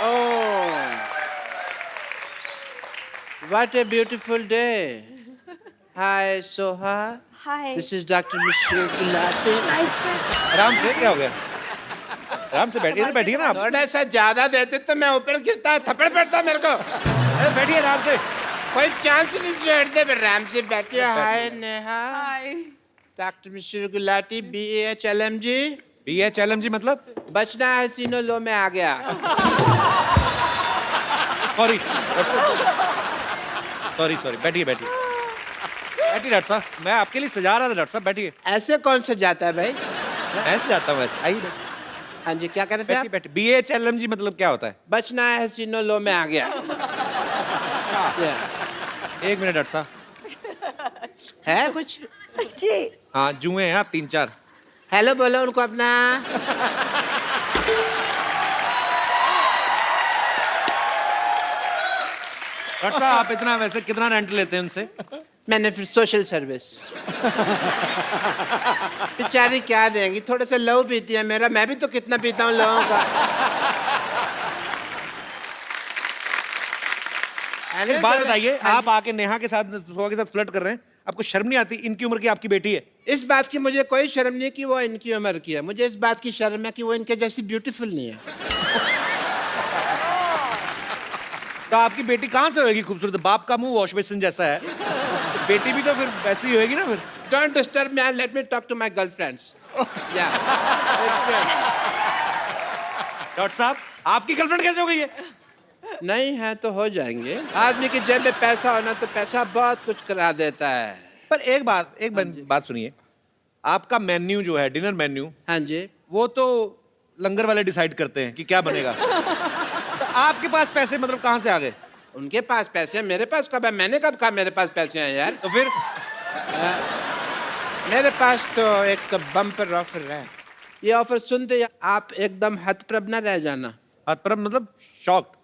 Oh, what a beautiful day. Hi, Soha. Hi. This is Dr. Michelle Gulati. Nice to. आराम से क्या हो गया? आराम से बैठिए, इधर बैठिए ना आप। थोड़ा सा ज्यादा देते तो मैं ऊपर गिरता, थप्पड़ पड़ता मेरे को। अरे बैठिए आराम से। कोई चांस नहीं छोड़ते, आराम से बैठिए। हाय नेहा। Hi. डॉक्टर मिश्र गुलाटी, BAHLMG। BHLMG मतलब? बचना है सीनो लो में आ गया। सॉरी सॉरी बैठिए बैठिए डॉक्टर साहब, मैं आपके लिए सजा रहा था डॉक्टर साहब, बैठिए। ऐसे कौन सा जाता है भाई? मैं सजाता हूँ वैसे, आइए हाँ जी, क्या कर रहे थे आप? बैठिए। BHLMG मतलब क्या होता है? बचना है सीनो लो में आ गया। एक मिनट डॉक्टर साहब। है कुछ? जी. हाँ जुए हैं आप 3-4। हेलो बोलो उनको अपना। डॉक्टर साहब आप इतना वैसे कितना रेंट लेते हैं उनसे? मैंने फिर सोशल सर्विस। बेचारी क्या देंगी, थोड़े से लहू पीती है मेरा, मैं भी तो कितना पीता हूँ लोगों का। एक बात बताइए, आप आके नेहा के साथ सोहा के साथ फ्लर्ट कर रहे हैं, आपको शर्म नहीं आती? इनकी उम्र की आपकी बेटी है। इस बात की मुझे कोई शर्म नहीं कि वो इनकी उम्र की है, मुझे इस बात की शर्म है कि वो इनके जैसी ब्यूटीफुल नहीं है। तो आपकी बेटी कहाँ से होगी खूबसूरत? बाप का मुंह वॉश बेसिन जैसा है, तो बेटी भी तो फिर वैसी ही होगी ना फिर। Don't disturb me and let me talk to my girlfriends. Yeah. Doctor साहब आपकी गर्लफ्रेंड कैसे हो गई है? नहीं है तो हो जाएंगे। आदमी की जेब में पैसा होना तो पैसा बहुत कुछ करा देता है। पर एक बात सुनिए, आपका मेन्यू जो है, डिनर मेन्यू, हाँ जी। वो तो लंगर वाले डिसाइड करते हैं कि क्या बनेगा। तो आपके पास पैसे मतलब कहाँ से आ गए? उनके पास पैसे हैं, मेरे पास कब है? मैंने कब कहा मेरे पास पैसे हैं यार? तो फिर मेरे पास तो एक बम्पर ऑफर है। ये ऑफर सुनते ही आप एकदम हतप्रभ न रह जाना। पर मतलब शॉक्ड।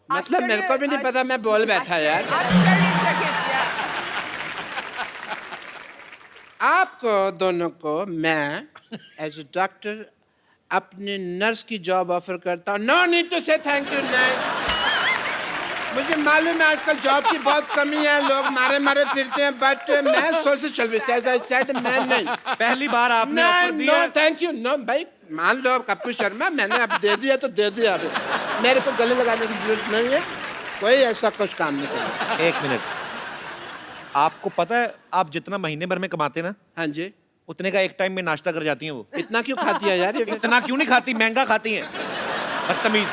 मतलब मेरे को भी नहीं पता, मैं बोल बैठा यार। आपको दोनों को मैं एज ए डॉक्टर अपनी नर्स की जॉब ऑफर करता हूँ। नो नीड टू से थैंक यू। नहीं, मुझे मालूम है आजकल जॉब की बहुत कमी है, लोग मारे मारे फिरते हैं, बट मैं social service as I said, मैं नहीं। पहली बार आपने ऑफर नहीं, दिया। No thank you. नो भाई, मान लो कप्पू शर्मा, मैंने अब दे दिया तो दे दिया। अब मेरे को गले लगाने की जरूरत नहीं है, कोई ऐसा कुछ काम नहीं करना। एक मिनट, आपको पता है आप जितना महीने भर में कमाते ना, हाँ जी। उतने का एक टाइम में नाश्ता कर जाती हैं वो। इतना क्यों खाती है यार ये? इतना क्यों नहीं खाती, महंगा खाती हैं, बदतमीज।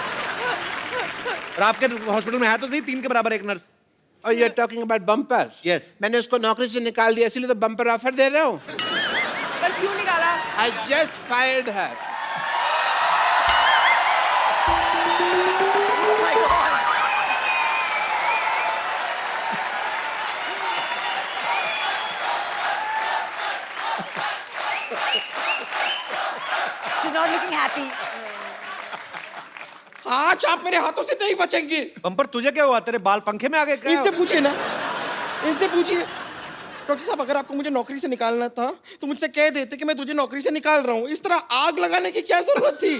और आपके हॉस्पिटल में है तो सही 3 के बराबर एक नर्स। और you are talking about bumper? Yes. मैंने उसको नौकरी से निकाल दिया, इसलिए तो बम्पर ऑफर दे रहा हूँ। पर क्यों निकाला? I just fired her. She's not looking happy. आज आप मेरे हाथों से नहीं बचेंगे। बम्पर तुझे क्या हुआ, तेरे बाल पंखे में आ गए क्या? इनसे पूछिए ना, इनसे पूछिए। डॉक्टर साहब अगर आपको मुझे नौकरी से निकालना था तो मुझसे कह देते कि मैं तुझे नौकरी से निकाल रहा हूँ। इस तरह आग लगाने की क्या जरूरत थी?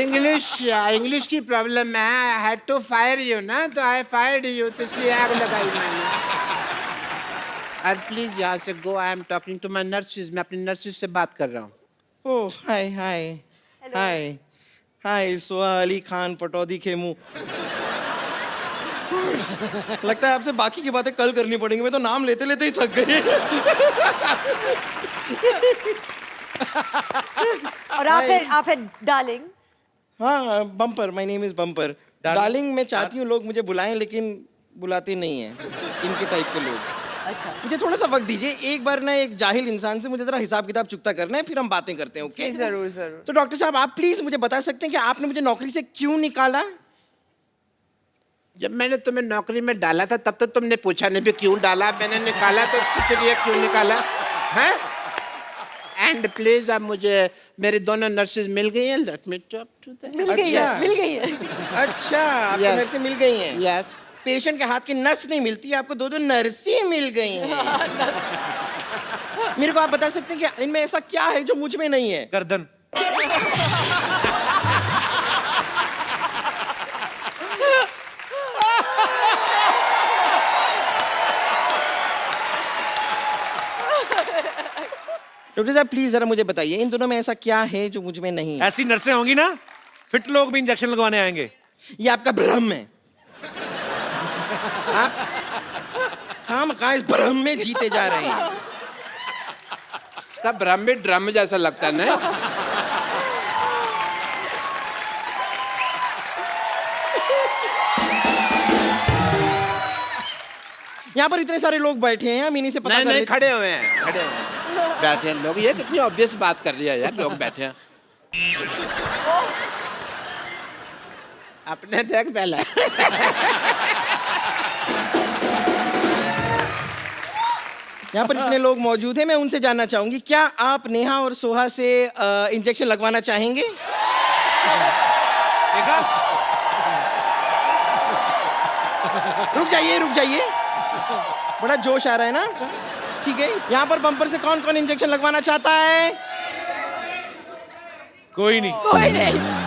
इंग्लिश की प्रॉब्लम है। I had to fire you ना, तो आई फायर्ड यू, तो इसलिए आग लगाई मैंने। और प्लीज यहाँ से go, I am talking to my nurses. मैं अपनी नर्सिस से बात कर रहा हूँ। ओह हाय हाय हाय हाय, सोहा अली खान पटौदी खेमू। लगता है आपसे बाकी की बातें कल करनी पड़ेंगी, मैं तो नाम लेते लेते ही थक गई। और आप है डार्लिंग। हाँ bumper, my name is bumper. Darling मैं चाहती हूँ लोग मुझे बुलाएं, लेकिन बुलाते नहीं हैं इनके टाइप के लोग। अच्छा। मुझे थोड़ा सा वक्त दीजिए, एक बार ना एक जाहिल इंसान से मुझे जरा हिसाब किताब चुकता करना है, फिर हम बातें करते हैं। ओके? जरूर जरूर। तो डॉक्टर साहब आप प्लीज मुझे बता सकते हैं कि आपने मुझे नौकरी से क्यों निकाला? जब मैंने तुम्हें नौकरी में डाला था तब तो तुमने पूछा नहीं भी क्यों डाला। मैंने निकाला तो पूछ लिया क्यों निकाला है। एंड प्लीज अब मुझे मेरी दोनों नर्सेज मिल गई हैं। Let me talk to them. मिल गई है, मिल गई है। अच्छा, आपको Yes. नर्सें मिल गई हैं? यस। पेशेंट के हाथ की नस नहीं मिलती, आपको दो नर्सें मिल गई हैं। मेरे को आप बता सकते हैं कि इनमें ऐसा क्या है जो मुझ में नहीं है? गर्दन। डॉक्टर साहब प्लीज जरा मुझे बताइए इन दोनों में ऐसा क्या है जो मुझ में नहीं है? ऐसी नर्सें होंगी ना, फिट लोग भी इंजेक्शन लगवाने आएंगे। ये आपका भ्रम है। आप खामखा इस भ्रम में जीते जा रहे हैं। सब ड्रम में ड्रम जैसा लगता है ना। यहाँ पर इतने सारे लोग बैठे हैं, हम इन्हीं से पता नहीं कर नहीं, लेते- खड़े हुए हैं, खड़े हुए हैं, बैठे हैं लोग। ये कितनी ऑब्वियस बात कर रही है यार, लोग बैठे हैं। अपने देख पहले। यहाँ पर इतने लोग मौजूद हैं, मैं उनसे जानना चाहूंगी क्या आप नेहा और सोहा से इंजेक्शन लगवाना चाहेंगे? देखा? रुक जाइए, रुक जाइए, बड़ा जोश आ रहा है ना। ठीक है, यहाँ पर बम्पर से कौन कौन इंजेक्शन लगवाना चाहता है? कोई नहीं। कोई नहीं।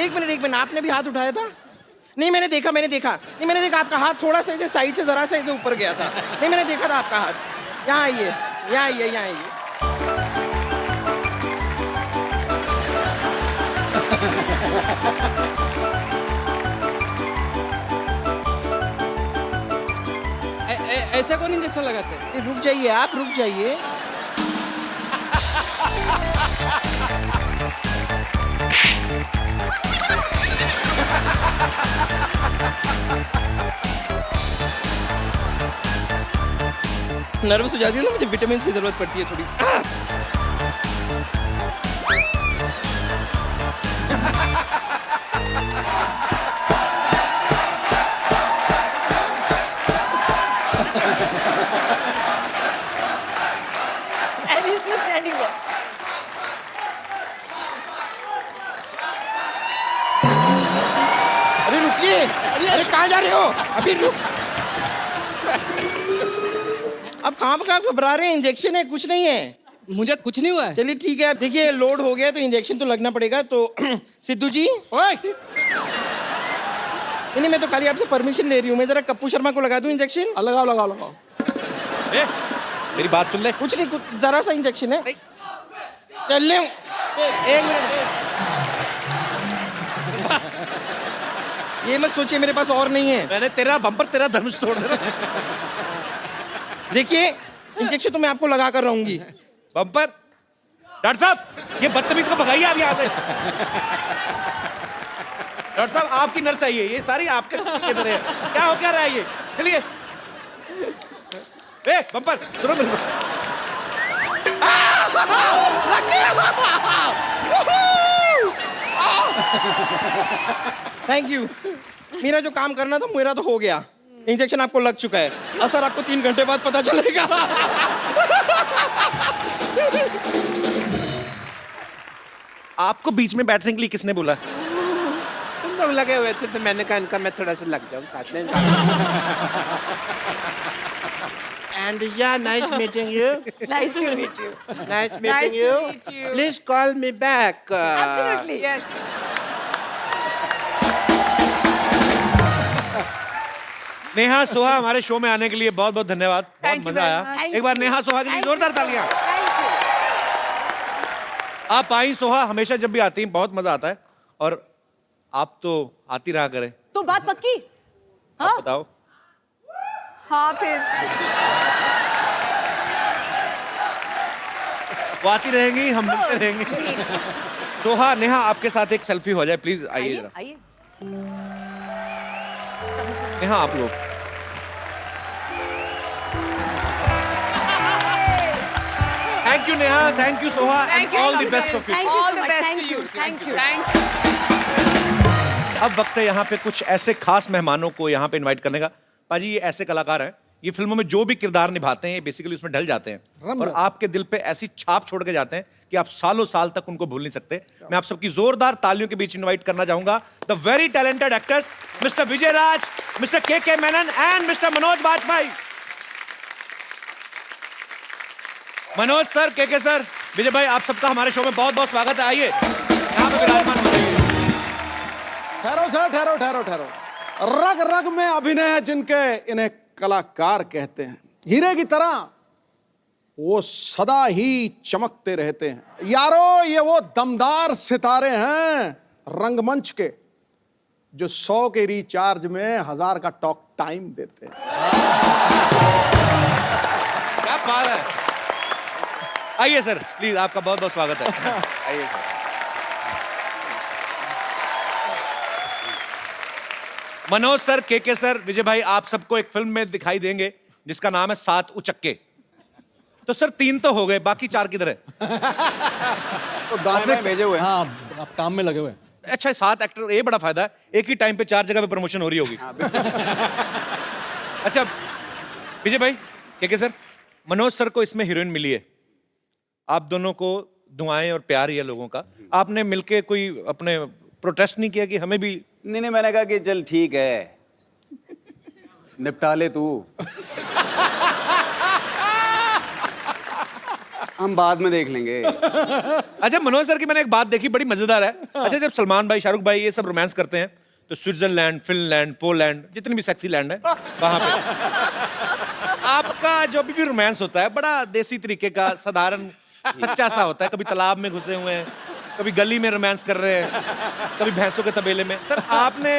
एक मिनट, आपने भी हाथ उठाया था? नहीं मैंने देखा, नहीं मैंने देखा आपका हाथ थोड़ा सा ऐसे साइड से जरा सा ऐसे ऊपर गया था। नहीं मैंने देखा था आपका हाथ। यहाँ आइए, यहाँ आइए, यहाँ आइए। ऐसा कौन इंजेक्शन लगाते हैं? रुक जाइए, आप रुक जाइए। नर्वस हो जाती है ना, मुझे विटामिन की जरूरत पड़ती है थोड़ी। And he's just standing there. अरे रुकिए, अरे कहाँ जा रहे हो? अभी रुक। अब कहाँ पर घबरा रहे हैं? इंजेक्शन है, कुछ नहीं है। मुझे कुछ नहीं हुआ है। चलिए ठीक है, देखिए लोड हो गया तो इंजेक्शन तो लगना पड़ेगा। तो सिद्धू जी, ओए! नहीं मैं तो खाली आपसे परमिशन ले रही हूँ। मैं जरा कप्पू शर्मा को लगा दूँ इंजेक्शन? लगाओ लगाओ लगाओ। ए, मेरी बात सुन ले। कुछ नहीं, कुछ जरा सा इंजेक्शन है। चल ले। एक मिनट। ये मत सोचिए मेरे पास और नहीं है। मैंने तेरा बम्पर, तेरा धनुष तोड़ देना। देखिए इंजेक्शन तो मैं आपको लगा कर रहूंगी। बम्पर, डॉक्टर साहब, ये बदतमीज को भगाइए आप यहाँ से। डॉक्टर साहब, आपकी नर्स आई है, ये सारी आपके तरह है। क्या हो क्या रहा है ये? चलिए। ए, बम्पर, सुनो मेरी बात। Thank you. मेरा जो काम करना था मेरा तो हो गया। इंजेक्शन आपको लग चुका है। असर आपको 3 घंटे बाद पता चलेगा। आपको बीच में बैठने के लिए किसने बोला? तुम लोग लगे हुए थे तो मैंने कहा इनका मैं थोड़ा सा लग जाऊं साथ में। And yeah, nice meeting you. Nice to meet you. Nice meeting Nice to you. meet you. Please call me back. Absolutely. Yes. Neha Soha हमारे शो में आने के लिए बहुत बहुत धन्यवाद। बहुत Thank you मजा very आया। much. एक बार नेहा सोहा के लिए जोरदार तालियां। Thank you. आप आई सोहा, हमेशा जब भी आती हैं बहुत मजा आता है, और आप तो आती रहा करें। तो बात पक्की? आप बताओ। हाँ फिर। वो आती रहेंगी, हम मिलते रहेंगे। सोहा, नेहा, आपके साथ एक सेल्फी हो जाए प्लीज। आइए जरा। आइए। नेहा, आप लोग। Thank you Neha, thank you Soha, and all the best of you. Thank you All so the much. best Thank to you. you. Thank you. Thank you. अब वक्त है यहाँ पे कुछ ऐसे खास मेहमानों को यहाँ पे इनवाइट करने का। पाजी, ये ऐसे कलाकार हैं, ये फिल्मों में जो भी किरदार निभाते हैं ये बेसिकली उसमें ढल जाते हैं और आपके दिल पे ऐसी छाप छोड़ के जाते हैं कि आप सालों साल तक उनको भूल नहीं सकते। मैं आप सबकी जोरदार तालियों के बीच इनवाइट करना चाहूंगा the very talented actors mister Vijay Raaz, mister K Menon and mister Manoj Bajpayee. Manoj sir, K sir, Vijay भाई, आप सबका हमारे शो में बहुत बहुत स्वागत है। आइए यहाँ पे विराजमान हो जाइए। ठहरो सर, ठहरो ठहरो ठहरो। रग रग में अभिनय है जिनके, इन्हें कलाकार कहते हैं। हीरे की तरह वो सदा ही चमकते रहते हैं। यारो, ये वो दमदार सितारे हैं रंगमंच के, जो 100 के रिचार्ज में 1000 का टॉक टाइम देते हैं। क्या बात है। आइए सर, प्लीज, आपका बहुत बहुत स्वागत है। आइए sir. Manoj sir, K sir, Vijay भाई, आप सबको एक फिल्म में दिखाई देंगे जिसका नाम है 7 उचक्के। तो सर 3 तो हो गए, बाकी 4 किधर है? तो गाने में भेजे हुए हैं। हाँ, आप काम में लगे हुए हैं। अच्छा, 7 एक्टर, ये बड़ा फायदा है, एक ही टाइम पे 4 जगह पे प्रमोशन हो रही होगी। अच्छा विजय भाई, के सर, मनोज सर को इसमें हीरोइन मिली है, आप दोनों को दुआएं और प्यार है लोगों का। आपने मिलके कोई अपने प्रोटेस्ट नहीं किया कि हमें भी? नहीं, मैंने कहा कि चल ठीक है, निपटा ले तू, हम बाद में देख लेंगे। अच्छा मनोज सर की मैंने एक बात देखी, बड़ी मजेदार है। अच्छा, जब सलमान भाई, शाहरुख भाई ये सब रोमांस करते हैं तो स्विट्जरलैंड, फिनलैंड, पोलैंड, जितनी भी सेक्सी लैंड है वहां पे आपका जो भी रोमांस होता है बड़ा देसी तरीके का, साधारण सच्चा सा होता है। कभी तालाब में घुसे हुए हैं, कभी गली में रोमांस कर रहे हैं, कभी भैंसों के तबेले में। सर आपने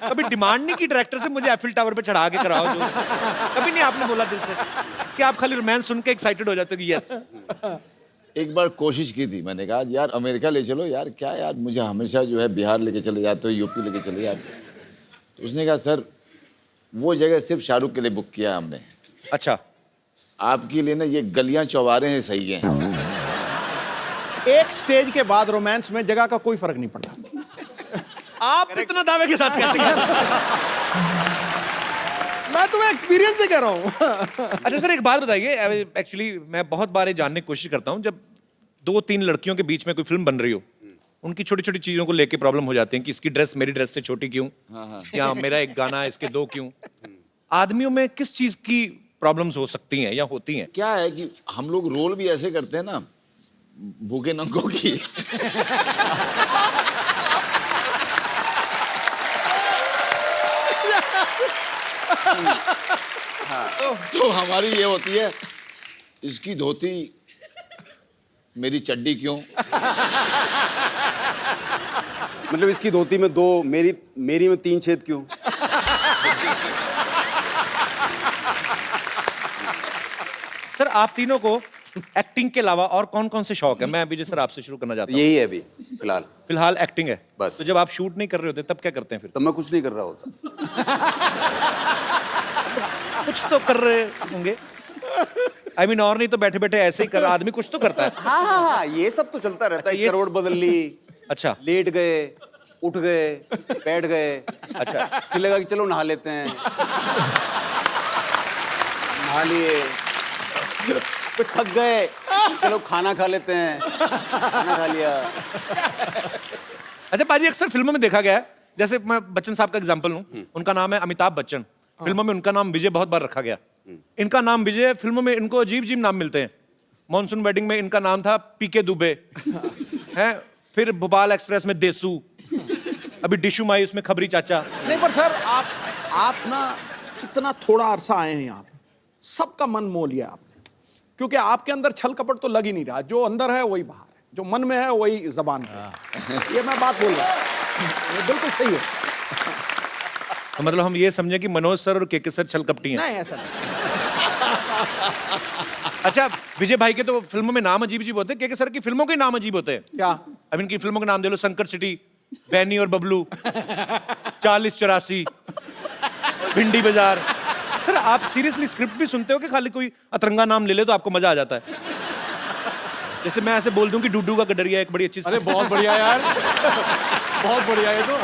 कभी डिमांड नहीं की डायरेक्टर से मुझे एफिल टावर पे चढ़ा के कराओ? जो कभी नहीं आपने बोला दिल से कि आप खाली रोमांस सुन के एक्साइटेड हो जाते हो कि यस? एक बार कोशिश की थी, मैंने कहा यार अमेरिका ले चलो यार, क्या यार मुझे हमेशा जो है बिहार लेके चले जाते हो, यूपी लेके चले जाते हो। तो उसने कहा सर वो जगह सिर्फ शाहरुख के लिए बुक किया हमने, अच्छा आपके लिए ना ये गलियां चौबारे हैं सही हैं। एक स्टेज के बाद रोमांस में जगह का कोई फर्क नहीं पड़ता। आप इतना दावे के साथ कहते हैं? मैं तुम्हें एक्सपीरियंस से कह रहा हूँ। अच्छा सर, एक बात बताइए, एक्चुअली मैं बहुत बार ये जानने की कोशिश करता हूँ, जब 2-3 लड़कियों के बीच में कोई फिल्म बन रही हो, उनकी छोटी छोटी चीजों को लेके प्रॉब्लम हो जाती है कि इसकी ड्रेस मेरी ड्रेस से छोटी क्यों, या मेरा एक गाना इसके 2 क्यों। आदमियों में किस चीज की प्रॉब्लम्स हो सकती हैं या होती हैं? क्या है कि हम लोग रोल भी ऐसे करते हैं ना भूखे नंगों की। तो हमारी ये होती है, इसकी धोती मेरी चड्डी क्यों। मतलब इसकी धोती में 2, मेरी में 3 छेद क्यों? सर आप तीनों को एक्टिंग के अलावा और कौन कौन से शौक है? मैं विजय सर आपसे शुरू करना चाहता हूँ। यही है अभी फिलहाल। फिलहाल एक्टिंग है बस। तो जब आप शूट नहीं कर रहे होते तब क्या करते हैं फिर? तब मैं कुछ नहीं कर रहा होता। कुछ तो कर रहे होंगे। I mean, और नहीं तो बैठे बैठे ऐसे ही कर, आदमी कुछ तो करता है। हाँ, ये सब तो चलता रहता है। अच्छा, ये करोड़ बदल ली, अच्छा लेट गए, उठ गए, बैठ गए, अच्छा फिर लगा कि चलो नहा लेते हैं, नहा लिए, फिर थक गए, चलो खाना खा लेते हैं, खाना खा लिया। अच्छा पाजी, अक्सर फिल्मों में देखा गया है, जैसे मैं बच्चन साहब का एग्जांपल लूं, उनका नाम है अमिताभ बच्चन, फिल्मों में उनका नाम विजय बहुत बार रखा गया। इनका नाम विजय, फिल्मों में इनको अजीब अजीब नाम मिलते हैं। मॉनसून वेडिंग में इनका नाम था पीके दुबे है, फिर भोपाल एक्सप्रेस में देसू, अभी डिशू माई उसमें खबरी चाचा। नहीं पर सर आप ना इतना थोड़ा अरसा आए हैं यहाँ पे, सबका मन मोह लिया आपने, क्योंकि आपके अंदर छल कपट तो लग ही नहीं रहा। जो अंदर है वही बाहर है, जो मन में है वही जबान पे है। ये मैं बात बोल रहा हूँ, ये बिल्कुल सही है। तो मतलब हम ये समझे कि मनोज सर और के सर छल कपटी हैं? नहीं ऐसा नहीं। अच्छा विजय भाई के तो फिल्मों में नाम अजीब अजीब होते हैं, के सर की फिल्मों के नाम अजीब होते हैं। क्या? अब इनकी फिल्मों के नाम दे लो, संकट सिटी, बैनी और बबलू, 4084, भिंडी बाजार। सर आप सीरियसली स्क्रिप्ट भी सुनते हो कि खाली कोई अतरंगा नाम ले ले तो आपको मजा आ जाता है? जैसे मैं ऐसे बोल दूं कि डूडू का गडरिया एक बड़ी अच्छी। अरे बहुत बढ़िया यार, बहुत बढ़िया है तो।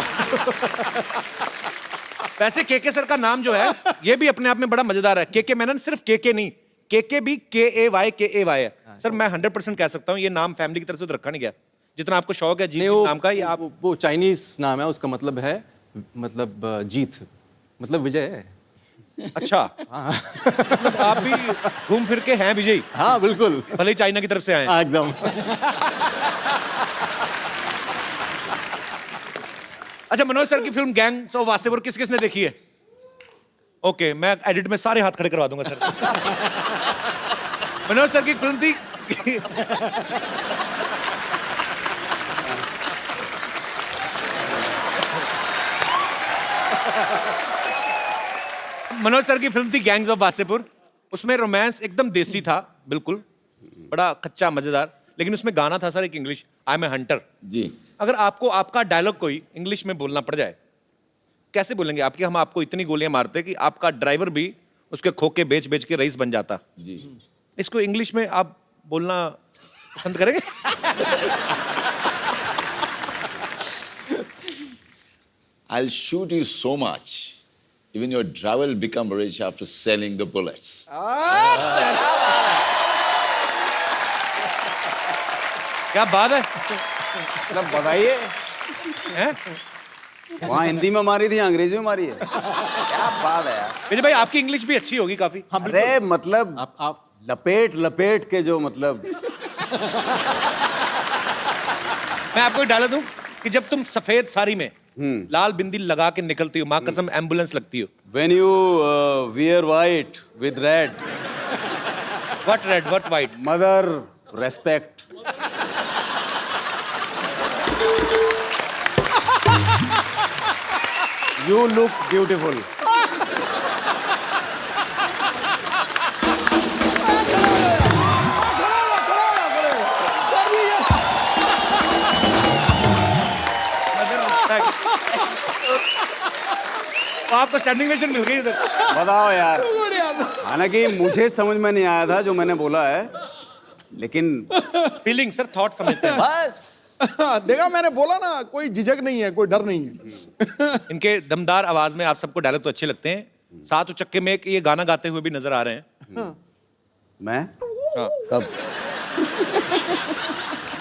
वैसे के सर का नाम जो है ये भी अपने आप में बड़ा मजेदार है। के मेनन सिर्फ के नहीं, के भी KAY है। सर मैं 100% कह सकता हूँ ये नाम फैमिली की तरफ से तो रखा नहीं गया। जितना आपको शौक है जीत नाम का, ये आप वो चाइनीज नाम है, उसका मतलब है, मतलब जीत, मतलब विजय है। अच्छा मतलब आप भी घूम फिर के हैं विजय, हाँ बिल्कुल, भले ही चाइना की तरफ से आए हैं। हाँ, एकदम। अच्छा, मनोज सर की फिल्म गैंग्स ऑफ वासेपुर किस किसने देखी है? ओके, मैं एडिट में सारे हाथ खड़े करवा दूंगा सर। मनोज सर की फिल्म थी मनोज सर की फिल्म थी गैंग्स ऑफ वासेपुर। उसमें रोमांस एकदम देसी था, बिल्कुल बड़ा कच्चा मजेदार, लेकिन उसमें गाना था सर एक English, I am a hunter. जी। अगर आपको आपका डायलॉग कोई इंग्लिश में बोलना पड़ जाए, कैसे बोलेंगे? आपकी हम आपको इतनी गोलियां मारते कि आपका ड्राइवर भी उसके खोखे बेच बेच के रईस बन जाता। जी। इसको इंग्लिश में आप बोलना पसंद करेंगे? I'll shoot you so much, even your driver will become rich after selling the bullets. क्या बात है? मतलब बताइए, हैं? वहाँ हिंदी में मारी थी, अंग्रेजी में मारी है? क्या बात है यार। विजय भाई, आपकी इंग्लिश भी अच्छी होगी काफी। अरे मतलब आप लपेट लपेट के जो मतलब मैं आपको एक डायलॉग दूं कि जब तुम सफेद साड़ी में लाल बिंदी लगा के निकलती हो, माँ कसम एम्बुलेंस लगती हो। when you wear white with red, what red what white? mother respect. You look beautiful. तो आपको स्टैंडिंग ओवेशन मिल गई इधर। बताओ यार, हालांकि मुझे समझ में नहीं आया था जो मैंने बोला है, लेकिन फीलिंग सर, थॉट समझते हैं। बस देखा, मैंने बोला ना, कोई झिझक नहीं है, कोई डर नहीं है। इनके दमदार आवाज में आप सबको डायलॉग तो अच्छे लगते हैं, साथ उचक्के में एक ये गाना गाते हुए भी नजर आ रहे हैं। मैं हाँ। कब?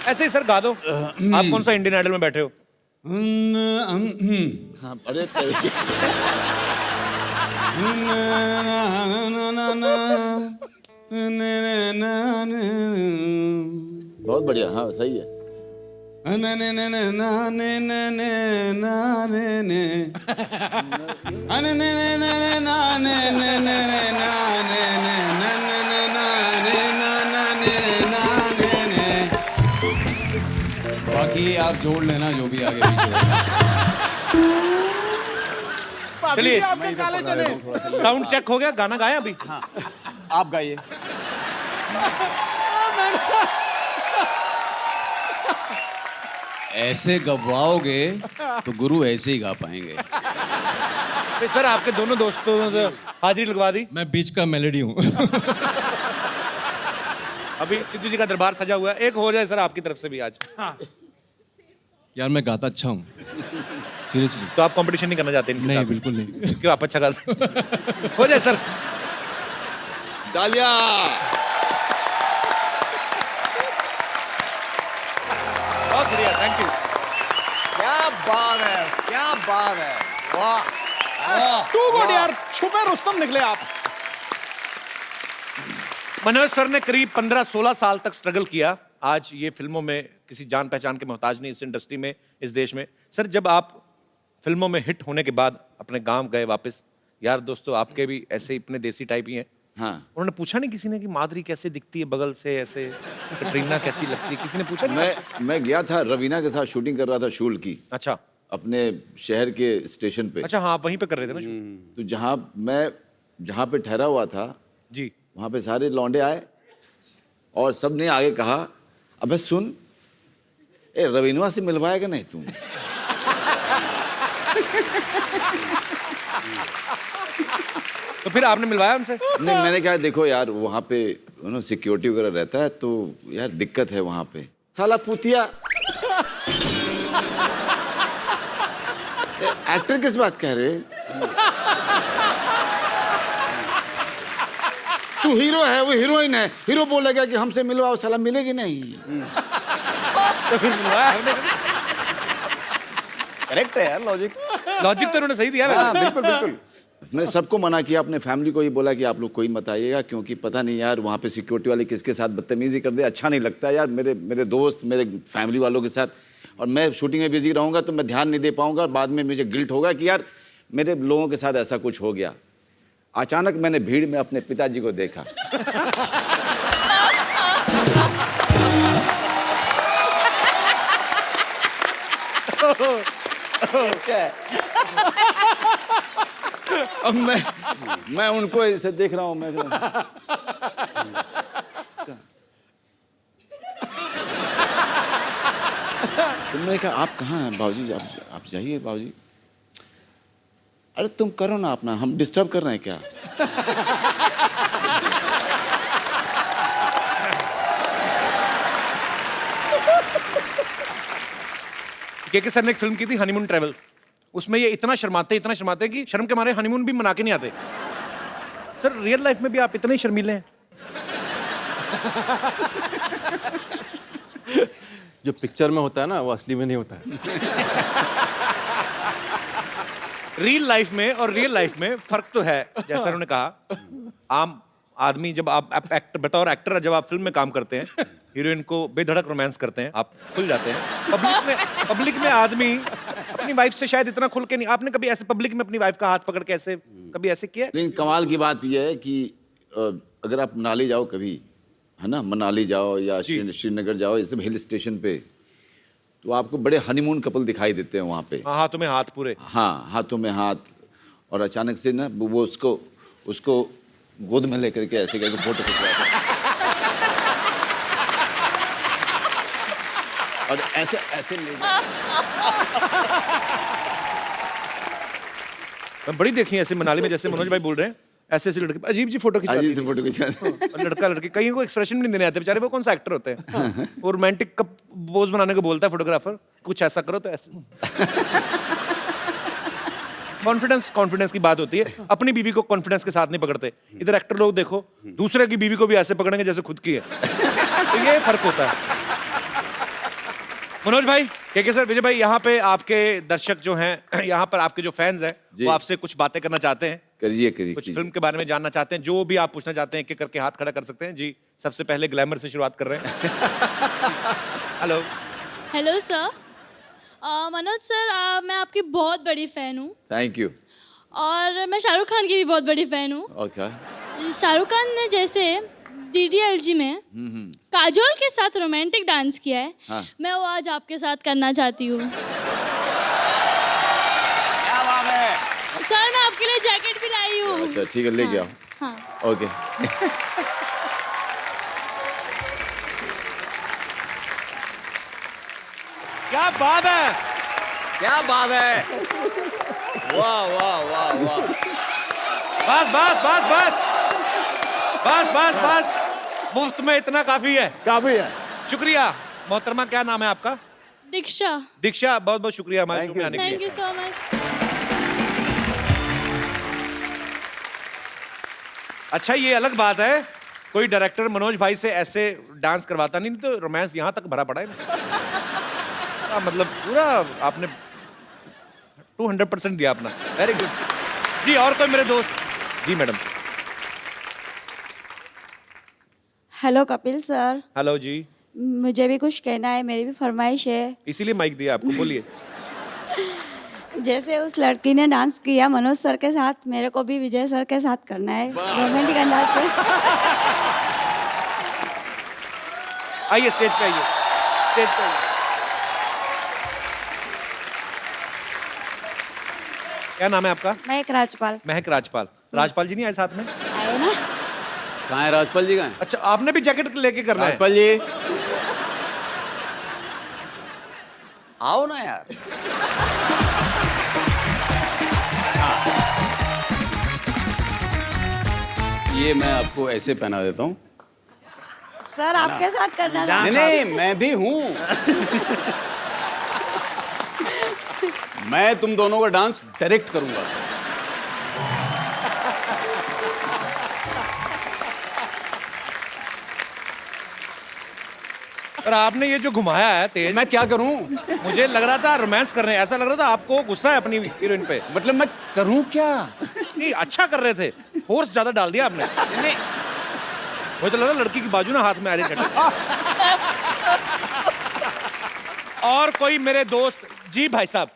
ऐसे ही सर गा दो। आप कौन सा इंडियन आइडल में बैठे हो? हाँ, अरे तेरे- बहुत बढ़िया, हाँ सही है। बाकी आप जोड़ लेना जो भी आगे पीछे होगा। चलिए, आपके काले चने। साउंड चेक हो गया, गाना गाया अभी? आप गाइए। ऐसे गवाओगे तो गुरु ऐसे ही गा पाएंगे। फिर सर आपके दोनों दोस्तों ने हाजिरी लगवा दी। मैं बीच का मेलोडी हूँ। अभी सिद्धू जी का दरबार सजा हुआ है, एक हो जाए सर आपकी तरफ से भी आज। यार मैं गाता अच्छा हूँ, सीरियसली। तो आप कंपटीशन नहीं करना चाहते इनके नहीं साथ? बिल्कुल नहीं। क्यों, आप अच्छा गाते हो जाए सर। तालियां। बहुत बढ़िया, थैंक यू। क्या बात है, क्या बात है, वाह। टू गुड यार, छुपे रुस्तम निकले आप। मनोज सर ने करीब 15-16 साल तक स्ट्रगल किया। आज ये फिल्मों में किसी जान पहचान के मोहताज नहीं, इस इंडस्ट्री में, इस देश में। सर जब आप फिल्मों में हिट होने के बाद अपने गांव गए वापस, यार दोस्तों आपके भी ऐसे ही इतने देसी टाइप ही हैं, हाँ। उन्होंने पूछा नहीं किसी ने कि माधुरी कैसे दिखती है बगल से, ऐसे कटरीना कैसी लगती है? किसी ने पूछा नहीं? मैं गया था, रवीना के साथ शूटिंग कर रहा था शूल की, अच्छा अपने शहर के स्टेशन पे। अच्छा, हाँ वहीं पे कर रहे थे ना shoot? तो जहाँ पे ठहरा हुआ था, जी। वहाँ पे सारे लौंडे आए और सब ने आगे कहा, अबे सुन, ए रवीनवा से मिलवाएगा नहीं तू? तो फिर आपने मिलवाया उनसे? नहीं, मैंने कहा देखो यार, वहाँ पे सिक्योरिटी वगैरह रहता है, तो यार दिक्कत है वहाँ पे। साला पुतिया, एक्टर किस बात कह रहे? तू हीरो है, वो हीरोइन है, हीरो बोलेगा कि हमसे मिलवाओ, साला मिलेगी नहीं। तो फिर मिलवाया आपने? करेक्ट है यार, लॉजिक। लॉजिक तो उन्होंने सही दिया हाँ वैसे। बिल्कुल बिल्कुल। मैंने सबको मना किया, अपने फैमिली को ही बोला कि आप लोग कोई मत आइएगा, क्योंकि पता नहीं यार वहाँ पे सिक्योरिटी वाले किसके साथ बदतमीजी कर दे, अच्छा नहीं लगता यार मेरे दोस्त, मेरे फैमिली वालों के साथ। और मैं शूटिंग में बिजी रहूँगा तो मैं ध्यान नहीं दे पाऊँगा, बाद में मुझे गिल्ट होगा कि यार मेरे लोगों के साथ ऐसा कुछ हो गया। अचानक मैंने भीड़ में अपने पिताजी को देखा। अब मैं उनको ऐसे देख रहा हूँ, मैं तुमने कहा आप कहाँ हैं बाबूजी, आप जाइए बाबूजी। अरे तुम करो ना अपना, हम डिस्टर्ब कर रहे हैं क्या? के सर ने एक फिल्म की थी हनीमून ट्रैवल, उसमें ये इतना शर्माते हैं कि शर्म के मारे हनीमून भी मना के नहीं आते। सर रियल लाइफ में भी आप इतने ही शर्मीले हैं? जो पिक्चर में होता है ना वो असली में नहीं होता है। रियल लाइफ में और रियल लाइफ में फर्क तो है, जैसा उन्होंने कहा। आम आदमी जब आप एक्टर, बतौर एक्टर जब आप फिल्म में काम करते हैं, हीरोइन को बेधड़क रोमांस करते हैं, आप खुल जाते हैं। पब्लिक में आदमी अपनी वाइफ से शायद इतना खुल के नहीं। आपने कभी ऐसे पब्लिक में अपनी वाइफ का हाथ पकड़ के ऐसे कभी ऐसे किया? लेकिन कमाल की बात यह है कि अगर आप मनाली जाओ कभी, है ना, मनाली जाओ या श्रीनगर जाओ, ये सब हिल स्टेशन पे, तो आपको बड़े हनीमून कपल दिखाई देते हैं वहाँ पे। हाँ, हाथों में हाथ पूरे। हाँ, हाथों में हाथ, और अचानक से ना वो उसको गोद में लेकर के ऐसे करके फोटो खिंचवाते हैं। और ऐसे ले मैं बड़ी देखी है ऐसे मनाली में, जैसे मनोज भाई बोल रहे हैं, ऐसे ऐसे लड़के अजीब जी फोटो खिंचाते अजीब से फोटो खिंचाते हैं। और लड़का लड़की कहीं को एक्सप्रेशन भी नहीं देने आते बेचारे, वो कौन सा एक्टर होते हैं? वो रोमांटिक का पोज बनाने को बोलता है फोटोग्राफर, कुछ ऐसा करो तो ऐसे। कॉन्फिडेंस की बात होती है। अपनी बीवी को कॉन्फिडेंस के साथ नहीं पकड़ते। इधर एक्टर लोग देखो, दूसरे की बीवी को भी ऐसे पकड़ेंगे जैसे खुद की है। तो ये फर्क होता है। मनोज भाई, के सर, विजय भाई, यहाँ पे आपके दर्शक जो हैं, यहाँ पर आपके जो फैंस हैं, वो आपसे कुछ बातें करना चाहते हैं। करिए कुछ फिल्म के बारे में जानना चाहते हैं, जो भी आप पूछना चाहते हैं, एक करके हाथ खड़ा कर सकते हैं। जी, सबसे पहले ग्लैमर से शुरुआत कर रहे हैं। Hello. Hello sir. Manoj sir, मैं आपकी बहुत बड़ी फैन हूँ। Thank you. और मैं शाहरुख खान की भी बहुत बड़ी फैन हूँ। ओके। शाहरुख खान ने जैसे DDLG में काजोल के साथ रोमांटिक डांस किया है, हाँ। मैं वो आज आपके साथ करना चाहती हूँ। क्या बात है? सर, मैं आपके लिए जैकेट भी लाई हूँ। अच्छा ठीक है, लेके आओ। हाँ। ओके। क्या बात है, क्या बात है, वाह वाह वाह वाह। बस मुफ्त में इतना काफी है। काफी है। शुक्रिया। मोहतरमा, क्या नाम है आपका? दीक्षा। दीक्षा, बहुत बहुत शुक्रिया हमारे शो में आने के लिए। Thank you so much. अच्छा, ये अलग बात है, कोई डायरेक्टर मनोज भाई से ऐसे डांस करवाता नहीं, तो रोमांस यहाँ तक भरा पड़ा है। मतलब पूरा आपने 200% दिया अपना। वेरी गुड जी। और कोई मेरे दोस्त? जी madam. Hello Kapil sir. Hello जी। मुझे भी कुछ कहना है, मेरी भी फरमाइश है। इसीलिए माइक दिया आपको, बोलिए। जैसे उस लड़की ने डांस किया मनोज सर के साथ, मेरे को भी विजय सर के साथ करना है, रोमांटिक अंदाज से। आइए स्टेज पे, आइए स्टेज पे आइए। क्या नाम है आपका? महक राजपाल। महक राजपाल। राजपाल जी नहीं आए साथ में? आए ना। कहाँ है राजपाल जी? कहाँ है? अच्छा, आपने भी जैकेट लेके करना है? राजपाल जी आओ ना यार। ये मैं आपको ऐसे पहना देता हूँ। सर आपके साथ करना था। नहीं, मैं भी हूँ। मैं तुम दोनों का डांस डायरेक्ट करूंगा। और आपने ये जो घुमाया है तेज, मैं क्या करूं? मुझे लग रहा था रोमांस कर रहे हैं, ऐसा लग रहा था आपको गुस्सा है अपनी हीरोइन पे। मतलब मैं करूं क्या? नहीं अच्छा कर रहे थे, फोर्स ज्यादा डाल दिया आपने। नहीं मुझे तो लगा लड़की की बाजू ना हाथ में आ रही है। और कोई मेरे दोस्त? जी भाई साहब।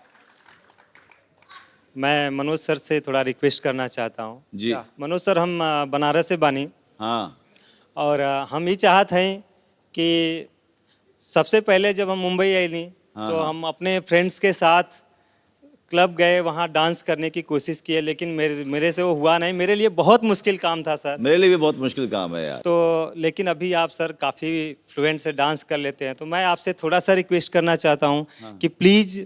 मैं मनोज सर से थोड़ा रिक्वेस्ट करना चाहता हूँ। जी मनोज सर, हम बनारस से बानी हाँ और हम ये चाहते हैं कि सबसे पहले जब हम मुंबई आई थी तो हम अपने फ्रेंड्स के साथ क्लब गए, वहाँ डांस करने की कोशिश की है, लेकिन मेरे से वो हुआ नहीं। मेरे लिए बहुत मुश्किल काम था सर। मेरे लिए भी बहुत मुश्किल काम है यार। तो लेकिन अभी आप सर काफ़ी फ्लुएंट से डांस कर लेते हैं, तो मैं आपसे थोड़ा सा रिक्वेस्ट करना चाहता हूँ कि प्लीज़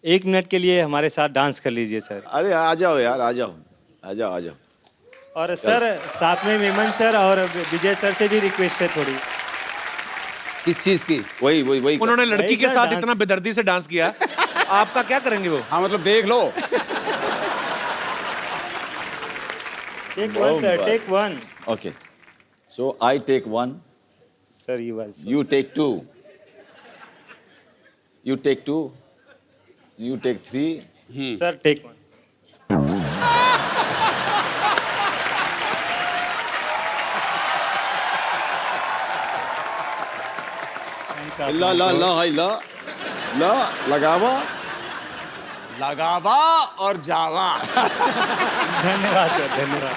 1 मिनट के लिए हमारे साथ डांस कर लीजिए सर। अरे आ जाओ यार, आ जाओ आ जाओ आ जाओ। और सर साथ में मेमन सर और विजय सर से भी रिक्वेस्ट है थोड़ी। किस चीज की? वही वही वही उन्होंने लड़की वही के सर, साथ डांस। इतना बेदर्दी से डांस किया, आपका क्या करेंगे वो? हाँ मतलब देख लो। Take 1 sir, take 1। Okay, so I take 1, sir you also. you take 2, you take 2, you take 3। Sir take 1। ला ला ला हाय ला ला लगावा लगावा और जावा। धन्यवाद सर, धन्यवाद।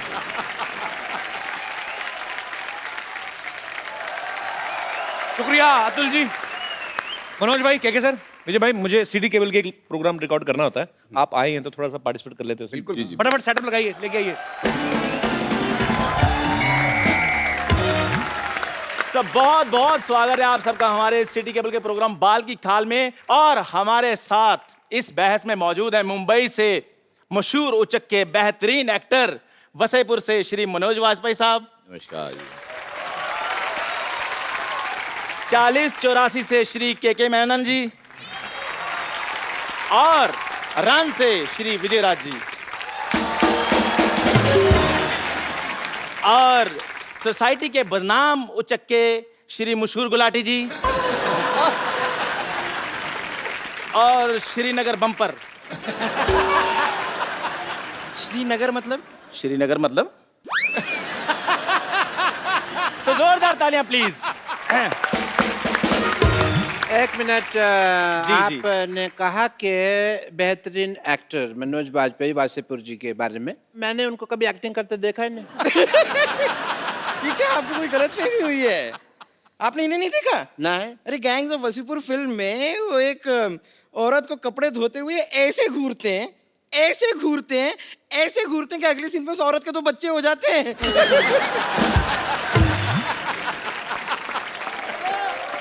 शुक्रिया अतुल जी। मनोज भाई, क्या सर? विजय भाई, मुझे सीडी केबल के एक प्रोग्राम रिकॉर्ड करना होता है, आप आए हैं तो थोड़ा सा पार्टिसिपेट कर लेते हो। जी, जी। फटाफट सेटअप लगाइए, लेके आइए। सब बहुत बहुत स्वागत है आप सबका हमारे सिटी केबल के प्रोग्राम बाल की खाल में। और हमारे साथ इस बहस में मौजूद है मुंबई से मशहूर उचक के बेहतरीन एक्टर, वसईपुर से श्री मनोज वाजपेयी साहब, नमस्कार जी। 4084 से श्री के मेनन जी, और रन से श्री विजय राज जी, और सोसाइटी के बदनाम उचक के श्री मशहूर गुलाटी जी, और श्रीनगर बम्पर। श्रीनगर मतलब? श्रीनगर मतलब? तो जोरदार तालियां प्लीज। एक मिनट, आपने कहा कि बेहतरीन एक्टर मनोज वाजपेयी वासेपुर जी के बारे में, मैंने उनको कभी एक्टिंग करते देखा ही नहीं। ये क्या आपको कोई गलतफहमी हुई है? आपने इन्हें नहीं देखा? नहीं। अरे गैंग्स ऑफ वसीपुर फिल्म में वो एक औरत को कपड़े धोते हुए ऐसे घूरते हैं, ऐसे घूरते हैं, ऐसे घूरते हैं कि अगले सीन में उस औरत के 2 बच्चे हो जाते हैं।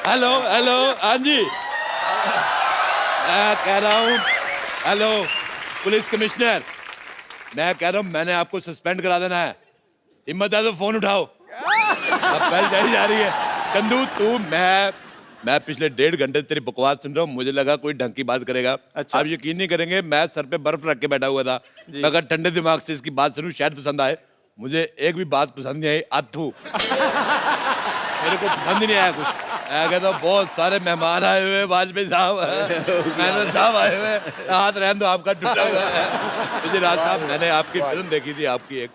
हेलो हेलो, हाँ जी, मैं कह रहा हूँ, हेलो पुलिस कमिश्नर, मैं कह रहा हूँ मैंने आपको सस्पेंड करा देना है। हिम्मत है तो फोन उठाओ। अब पहल जारी जा रही है। कंदू तू, मैं पिछले 1.5 घंटे तेरी बकवास सुन रहा हूँ, मुझे लगा कोई ढंग की बात करेगा। अच्छा। आप यकीन नहीं करेंगे, मैं सर पे बर्फ रख के बैठा हुआ था, मैं अगर ठंडे दिमाग से इसकी बात सुनूं शायद पसंद आए। मुझे एक भी बात पसंद नहीं आई। अथू मेरे को पसंद ही नहीं आया कुछ। मैं कहता हूँ बहुत सारे मेहमान आए हुए, वाजपेयी साहब, मेनन साहब आए हुए, हाथ रहने दो, आपका टूटा हुआ है। मुझे राज साहब, मैंने आपकी फिल्म देखी थी, आपकी एक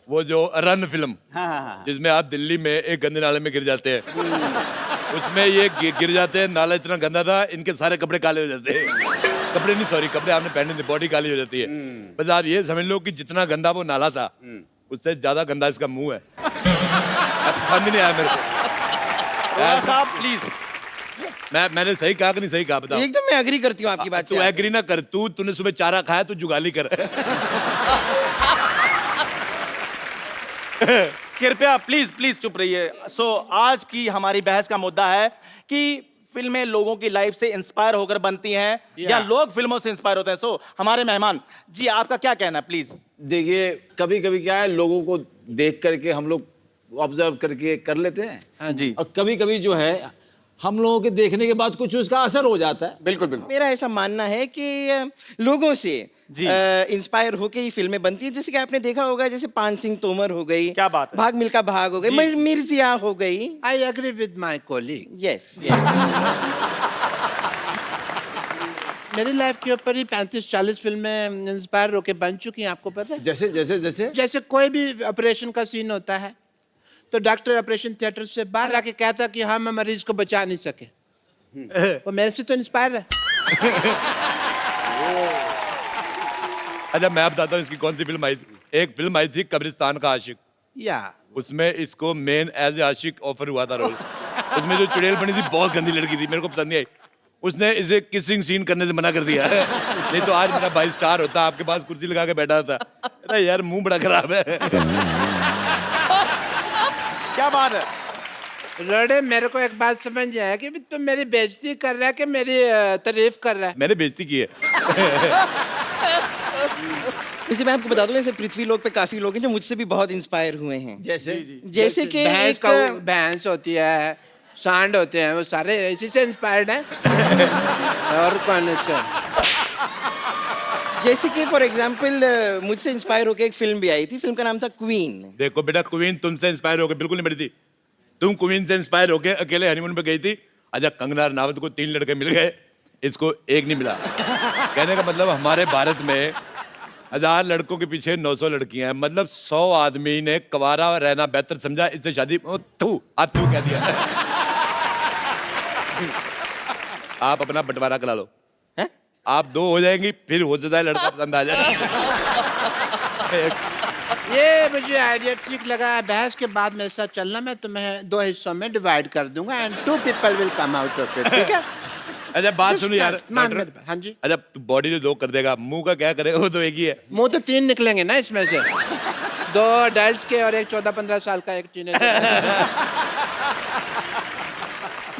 वो जो रन फिल्म, जिसमें आप दिल्ली में एक गंदे नाले में गिर जाते हैं, उसमें ये गिर जाते हैं, नाला इतना गंदा था, इनके सारे कपड़े काले हो जाते हैं। कपड़े नहीं, सॉरी, कपड़े आपने पहने थे, बॉडी काली हो जाती है। बस आप ये समझ लो कि जितना गंदा वो नाला था, उससे ज्यादा गंदा इसका मुंह है। पसंद नहीं आया मेरे को। साहब प्लीज। मैंने सही कहा कि नहीं सही कहा, बताओ। एकदम मैं एग्री करती हूँ आपकी बात तू से। एग्री ना कर, तूने सुबह चारा खाया, तू जुगाली कर। कृपया प्लीज प्लीज चुप रहिए। सो आज की हमारी बहस का मुद्दा है कि फिल्में लोगों की लाइफ से इंस्पायर होकर बनती हैं या लोग फिल्मों से इंस्पायर होते हैं। सो हमारे मेहमान जी, आपका क्या कहना है प्लीज? देखिए, कभी कभी क्या है, लोगों को देख करके हम लोग ऑब्जर्व करके कर लेते हैं। हाँ जी। और कभी कभी जो है हम लोगों के देखने के बाद कुछ उसका असर हो जाता है। बिल्कुल बिल्कुल। मेरा ऐसा मानना है कि लोगों से इंस्पायर होके ही फिल्में बनती है। जैसे कि आपने देखा होगा, जैसे पान सिंह तोमर हो गई, क्या बात है, भाग मिल्खा भाग हो गई, मिर्जिया हो गई। I agree with my colleague. Yes. मेरी लाइफ के ऊपर ही 35-40 फिल्में इंस्पायर होके बन चुकी हैं, आपको पता है? जैसे जैसे जैसे जैसे कोई भी ऑपरेशन का सीन होता है तो डॉक्टर ऑपरेशन थिएटर से बाहर आके कहता कि हम मरीज को बचा नहीं सके, वो मेरे से तो इंस्पायर है। अच्छा मैं बताता हूँ इसकी कौन सी फिल्म आई थी। एक फिल्म आई थी कब्रिस्तान का आशिक, या उसमें इसको मेन एज आशिक ऑफर हुआ था रोल। उसमें जो चुड़ैल बनी थी बहुत गंदी लड़की थी, मेरे को पसंद नहीं आई। उसने इसे किसिंग सीन करने से मना कर दिया। नहीं तो आज मेरा भाई स्टार होता, आपके पास कुर्सी लगा के बैठा था। अरे यार मुंह बड़ा खराब है। क्या बात है? रोड़े, मेरे को एक बात समझ आया कि तुम मेरी बेइज्जती कर रहा है कि मेरी तारीफ कर रहा है? मैंने बेइज्जती की है। वैसे मैं आपको बता दूं, ऐसे पृथ्वी लोक पे काफी लोग हैं जो मुझसे भी बहुत इंस्पायर हुए हैं। जैसे कि भैंस एक भैंस होती है, सांड होते हैं, वो सारे इसी से इंस्पायर्ड हैं। और कौन है सर? जैसे कि फॉर एग्जांपल मुझसे इंस्पायर होकर एक फिल्म भी आई थी, फिल्म का नाम था क्वीन। देखो बेटा, क्वीन तुमसे इंस्पायर होकर बिल्कुल नहीं बनी थी। तुम क्वीन से इंस्पायर होकर अकेले हनीमून पे गई थी। अच्छा, कंगना रनावत को 3 लड़के मिल गए, इसको एक नहीं मिला। कहने का मतलब हमारे भारत में 1000 लड़कों के पीछे 900 लड़कियां हैं। मतलब 100 आदमी ने कवारा रहना बेहतर समझा, इससे शादी आप क्यों कह दिया। आप अपना बंटवारा करा लो, आप 2 हो जाएंगी, फिर हो जाता है लड़का पसंद आ जाए। ये मुझे आइडिया ठीक लगा। बहस के बाद मेरे साथ चलना, मैं तुम्हें 2 हिस्सों में डिवाइड कर दूंगा and 2 people will come out of it, ठीक है? अच्छा बात सुनो यार, हाँ जी। अच्छा तू बॉडी जो 2 कर देगा, मुंह का क्या करेगा? वो तो एक ही है। मुंह तो 3 निकलेंगे ना इसमें से, 2 अडल्ट्स के और एक 14-15 साल का एक टीनेजर।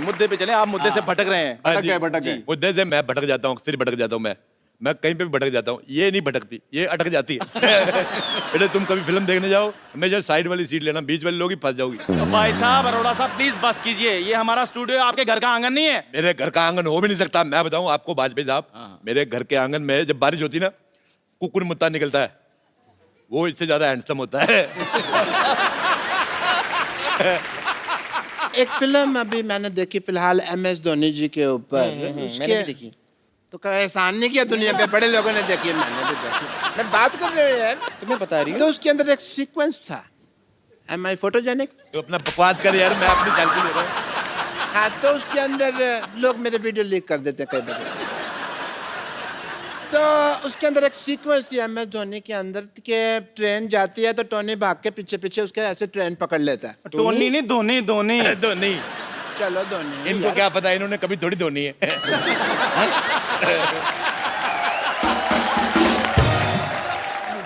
मुद्दे पे चले, आप मुद्दे से भटक रहे हैं। भटक गए। मुद्दे से मैं भटक जाता हूँ, अक्सर भटक जाता हूँ मैं कहीं पे भी भटक जाता हूँ। ये नहीं भटकती, ये अटक जाती है। बेटे तुम कभी फिल्म देखने जाओ, हमेशा साइड वाली सीट लेना, बीच वाले लोग ही फंस जाओगी। तो भाई साहब, अरोड़ा साहब प्लीज बस कीजिए, ये हमारा स्टूडियो, आपके घर का आंगन नहीं है। मेरे घर का आंगन हो भी नहीं सकता। मैं बताऊं आपको वाजपेयी साहब, मेरे घर के आंगन में जब बारिश होती है ना, कुकुर मुत्ता निकलता है, वो इससे ज्यादा हैंडसम होता है। एक फिल्म अभी मैंने देखी फिलहाल MS धोनी जी के ऊपर, मैंने भी देखी। तो कोई एहसान नहीं किया दुनिया पे, बड़े लोगों ने देखी, मैंने भी देखी। मैं बात कर रही हूँ यार, तुम्हें बता रही हूँ। तो उसके अंदर एक सीक्वेंस था, Am I photogenic? तो अपना बकवास कर यार, मैं अपनी सेल्फी ले रहा हूँ। हाँ, तो उसके अंदर लोग मेरे वीडियो लीक कर देते हैं कई बार। तो उसके अंदर एक सीक्वेंस थी MS धोनी के अंदर कि ट्रेन जाती है तो टोनी भाग के पीछे पीछे उसके ऐसे ट्रेन पकड़ लेता है। टोनी नहीं, धोनी धोनी धोनी। चलो धोनी। इनको क्या पता, इन्होंने कभी थोड़ी धोनी है।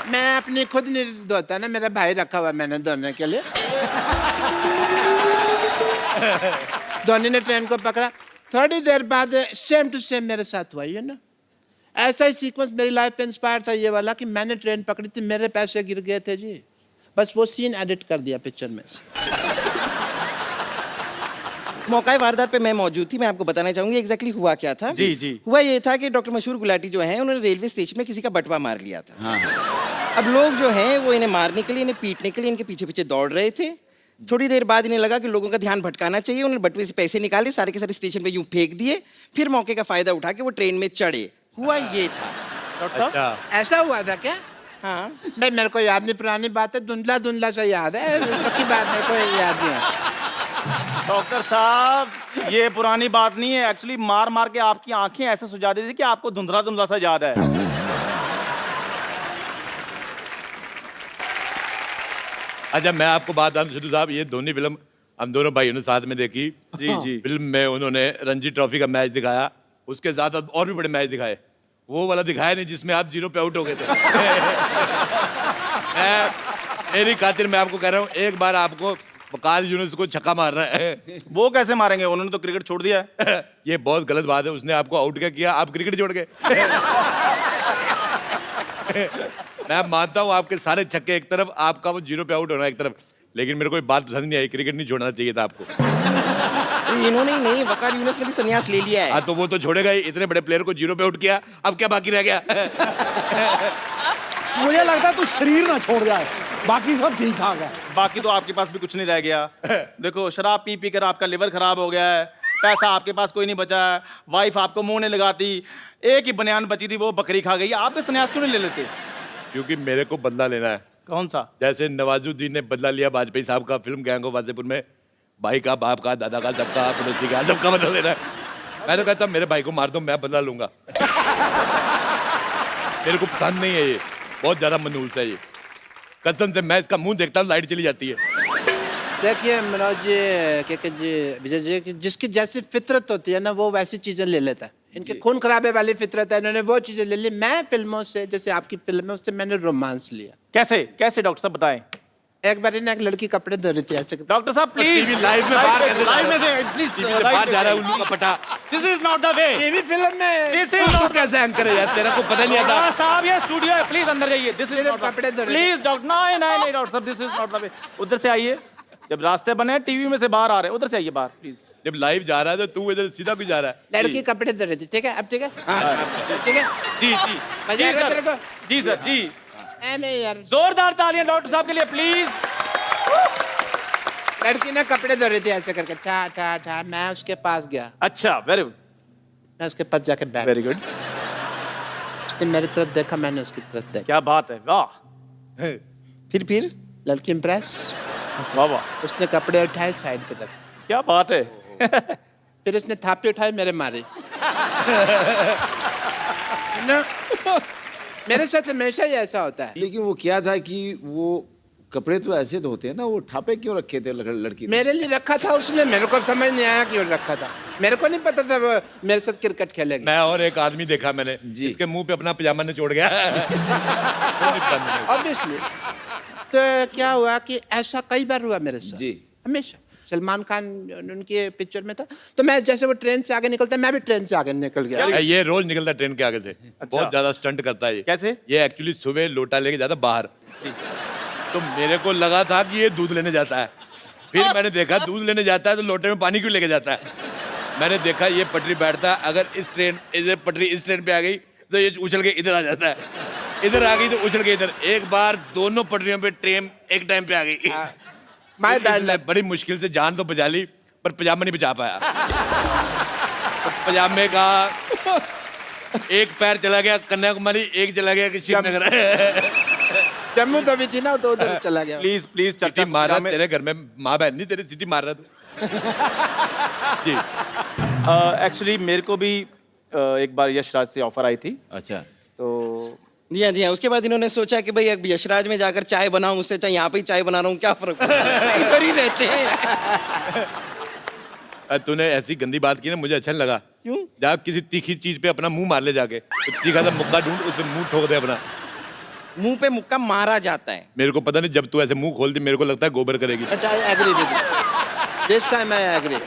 मैं अपनी खुद नहीं धोता ना, मेरा भाई रखा हुआ मैंने धोने के लिए। धोनी ने ट्रेन को पकड़ा, थोड़ी देर बाद सेम टू सेम मेरे साथ हुआ, ये ना ऐसा ही सीक्वेंस मेरी लाइफ पे इंस्पायर था ये वाला कि मैंने ट्रेन पकड़ी थी, मेरे पैसे गिर गए थे जी, बस वो सीन एडिट कर दिया पिक्चर में से। मौका वारदात पे मैं मौजूद थी, मैं आपको बताना चाहूंगी एग्जैक्टली हुआ क्या था। जी जी। हुआ ये था कि डॉक्टर मशहूर गुलाटी जो हैं, उन्होंने रेलवे स्टेशन में किसी का बटवा मार लिया था। हाँ। अब लोग जो हैं वो इन्हें मारने के लिए, इन्हें पीटने के लिए इनके पीछे पीछे दौड़ रहे थे। थोड़ी देर बाद इन्हें लगा कि लोगों का ध्यान भटकाना चाहिए, उन्होंने बटवे से पैसे निकाले, सारे के सारे स्टेशन पे यूं फेंक दिए, फिर मौके का फायदा उठा के वो ट्रेन में चढ़े। हुआ ये था। डॉक्टर साहब, ऐसा हुआ था क्या? हाँ भाई मेरे को याद नहीं, पुरानी बात है, धुंधला धुंधला सा याद है, पक्की बात मेरे को याद नहीं है। डॉक्टर साहब, ये पुरानी बात नहीं है, एक्चुअली मार मार के आपकी आंखें ऐसे सुझा दी थी कि आपको धुंधला धुंधला सा याद है। अच्छा मैं आपको बात बताऊं सिद्धू साहब, ये धोनी फिल्म हम दोनों भाइयों ने साथ में देखी। जी जी। फिल्म में उन्होंने रणजी ट्रॉफी का मैच दिखाया, उसके साथ और भी बड़े मैच दिखाए। वो वाला दिखाया नहीं जिसमें आप 0 पे आउट हो गए थे। मेरी खातिर मैं आपको कह रहा हूँ, एक बार आपको वकार यूनुस को छक्का मारना है। वो कैसे मारेंगे, उन्होंने तो क्रिकेट छोड़ दिया है। ये बहुत गलत बात है, उसने आपको आउट क्या किया, आप क्रिकेट छोड़ गए। मैं मानता हूँ आपके सारे छक्के एक तरफ, आपका वो 0 पे आउट होना एक तरफ, लेकिन मेरे को एक बात पसंद नहीं आई, क्रिकेट नहीं छोड़ना चाहिए था आपको। इन्होंने ही नहीं, वकार यूनुस ने भी संन्यास ले लिया है। हाँ तो वो तो छोड़ेगा ही, इतने बड़े प्लेयर को 0 पे आउट किया, अब क्या बाकी रह गया। मुझे लगता है तू शरीर ना छोड़ जाए, बाकी सब ठीक ठाक है। बाकी तो आपके पास भी कुछ नहीं रह गया। देखो, शराब पी पी कर आपका लिवर खराब हो गया है, पैसा आपके पास कोई नहीं बचा है, वाइफ आपको मुंह नहीं लगाती, एक ही बनियान बची थी वो बकरी खा गई, आप भी संन्यास क्यों नहीं ले लेते? क्योंकि मेरे को बदला लेना है। कौन सा? जैसे नवाजुद्दीन ने बदला लिया वाजपेयी साहब का फिल्म गैंग ऑफ वासेपुर में, भाई का, बाप का, दादा का, सबका, पड़ोसी का, सबका बदला लेना है। मैं तो कहता मेरे भाई को मार दो, मैं बदला लूंगा। मेरे को पसंद नहीं है ये, बहुत ज्यादा मनहूस है ये। कसम से मैं इसका मुंह देखता हूँ लाइट चली जाती है। देखिए मनोज जी, के जी, विजय जी, कि जिसकी जैसी फितरत होती है ना वो वैसी चीजें ले लेता है। इनके खून खराबे वाली फितरत है, इन्होंने वो चीजें ले ली। मैं फिल्मों से, जैसे आपकी फिल्म है उससे मैंने रोमांस लिया। कैसे कैसे डॉक्टर साहब बताएं? एक बार ना एक लड़की कपड़े धो रही थी ऐसे। डॉक्टर साहब प्लीज लाइव में बाहर कैसे लाइव में से प्लीज बाहर जा रहा है उल्लू का पटा। This is not the way. TV film में दिस इज नॉट कैसे एंकर है यार, तेरा को पता नहीं आता। साहब ये स्टूडियो है, प्लीज अंदर जाइए। दिस इज नॉट कपड़े धो रहे प्लीज डॉक्टर, नहीं नहीं नहीं डॉक्टर साहब, this is not the way. उधर से आइए, जब रास्ते बने टीवी में से बाहर आ रहे हैं, उधर से आइए बाहर प्लीज। जब लाइव जा रहा है तो तू इधर सीधा भी जा रहा है। लड़की कपड़े धो रही थी, ठीक है? अब ठीक है, ठीक है जी जी मजा आएगा तेरे को? जी सर जी। नहीं यार, जोरदार तालियां डॉक्टर साहब के लिए प्लीज। लड़की ना कपड़े धो रही थी ऐसे करके, ठा ठा ठा। मैं उसके पास गया, अच्छा वेरी गुड, मैं उसके पास जाके बैठ। Very good. उसने मेरी तरफ देखा, मैंने उसकी तरफ देखा। क्या बात है, वाह फिर लड़की इम्प्रेस, वाह वाह। उसने कपड़े उठाए साइड पे रख। क्या बात है। फिर उसने थापी उठाई, मेरे मारी ना। मेरे साथ हमेशा ही ऐसा होता है। लेकिन वो क्या था कि वो कपड़े तो ऐसे धोते हैं ना, वो ठापे क्यों रखे थे लड़की ने? मेरे लिए रखा था उसने, मेरे को समझ नहीं आया क्यों रखा था। मेरे को नहीं पता था वो मेरे साथ क्रिकेट खेलेगी। मैं और एक आदमी देखा मैंने, इसके मुंह पे अपना पजामा निचोड़ गया। ऑब्वियसली। तो क्या हुआ कि ऐसा कई बार हुआ मेरे साथ जी, हमेशा। सलमान खान उनके पिक्चर में था, तो मैं जैसे वो ट्रेन से आगे निकलता मैं भी ट्रेन से आगे निकल गया। ये रोज निकलता ट्रेन के आगे से। बहुत ज्यादा स्टंट करता है ये। कैसे? ये एक्चुअली सुबह लोटा लेके जाता बाहर, तो मेरे को लगा था कि ये दूध लेने जाता है। फिर मैंने देखा दूध लेने जाता है तो लोटे में पानी क्यों लेके जाता है। मैंने देखा ये पटरी बैठता है, अगर इस पटरी इस ट्रेन पे आ गई तो ये उछल के इधर आ जाता है, इधर आ गई तो उछल के इधर। एक बार दोनों पटरियों पे ट्रेन एक टाइम पे आ गई। My bad. बड़ी मुश्किल से जान तो बचा ली, पर पजामा नहीं बचा पाया। तो पजामे का एक पैर चला गया कन्याकुमारी, एक चला गया कि श्रीनगर। जम्मू तो भी थी ना, तो उधर चला गया। प्लीज प्लीज सिटी मार रहा तेरे घर में, माँ बहन नहीं तेरी सिटी मार रहा था। जी एक्चुअली मेरे को भी एक बार यशराज से ऑफर आई थी। अच्छा। तो जी हाँ जी हाँ। उसके बाद इन्होंने सोचा कि भाई अब यशराज में जाकर चाय बनाऊं, उससे चाहे यहाँ पे ही चाय बना रहा हूँ, क्या फर्क पड़ता है, इधर ही रहते हैं। तूने ऐसी गंदी बात की ना, मुझे अच्छा नहीं लगा। क्यों? जा किसी तीखी चीज पे अपना मुंह मार ले जाके, तो तीखा सा मुक्का ढूंढ, उस पे मुंह ठोक दे अपना। मुंह पे मुक्का मारा जाता है। मेरे को पता नहीं, जब तू ऐसे मुंह खोलती मेरे को लगता है गोबर करेगी। But I agree with you. This time I agree.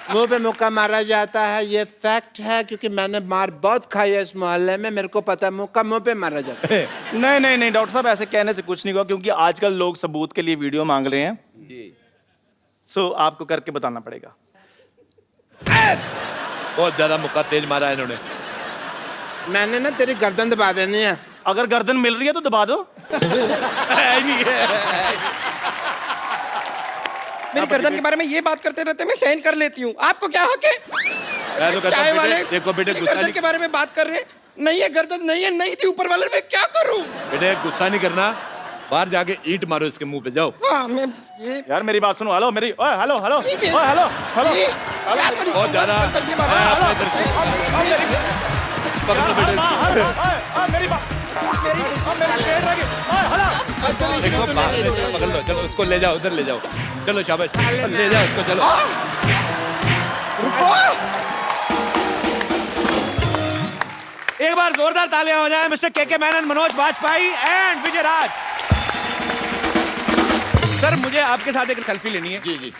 मुंह पे मुक्का मारा जाता है, ये फैक्ट है, क्योंकि मैंने मार बहुत खाई है इस मोहल्ले में। मेरे को पता है मुक्का मुंह पे मारा जाता है। नहीं नहीं नहीं डॉक्टर साहब, ऐसे कहने से कुछ नहीं हुआ, क्योंकि आजकल लोग सबूत के लिए वीडियो मांग रहे हैं। जी। सो आपको करके बताना पड़ेगा। बहुत ज्यादा मुक्का तेज मारा है इन्होंने। मैंने ना तेरी गर्दन दबा देनी है। अगर गर्दन मिल रही है तो दबा दो। मेरी गर्दन के बारे में ये बात करते रहते मैं सहन कर लेती हूँ, आपको क्या हक है? मैं तो कहता चाय हूँ वाले देखो बेटे, मेरी गुस्सा गर्दन नहीं, के बारे में बात कर रहे हैं, नहीं है गर्दन, नहीं है, नहीं थी ऊपर वाले, मैं क्या करूँ? बेटे गुस्सा नहीं करना, बाहर जाके ईंट मारो इसके मुंह पे, जाओ। हाँ मैं ये यार मेरी बात सुनो, हेलो मेरी, ओए हेलो हेलो, ओए हेलो हेलो। बहुत ज्यादा पकड़ो बेटे, मेरी बात, देखो पकड़ लो, चलो उसको ले जाओ, उधर ले जाओ, चलो शाबाश, ले जाओ उसको, चलो। एक बार जोरदार तालियां हो जाए mister K Menon, Manoj Bajpayee and Vijay Raaz. Sir मुझे आपके साथ एक सेल्फी लेनी है। जी जी।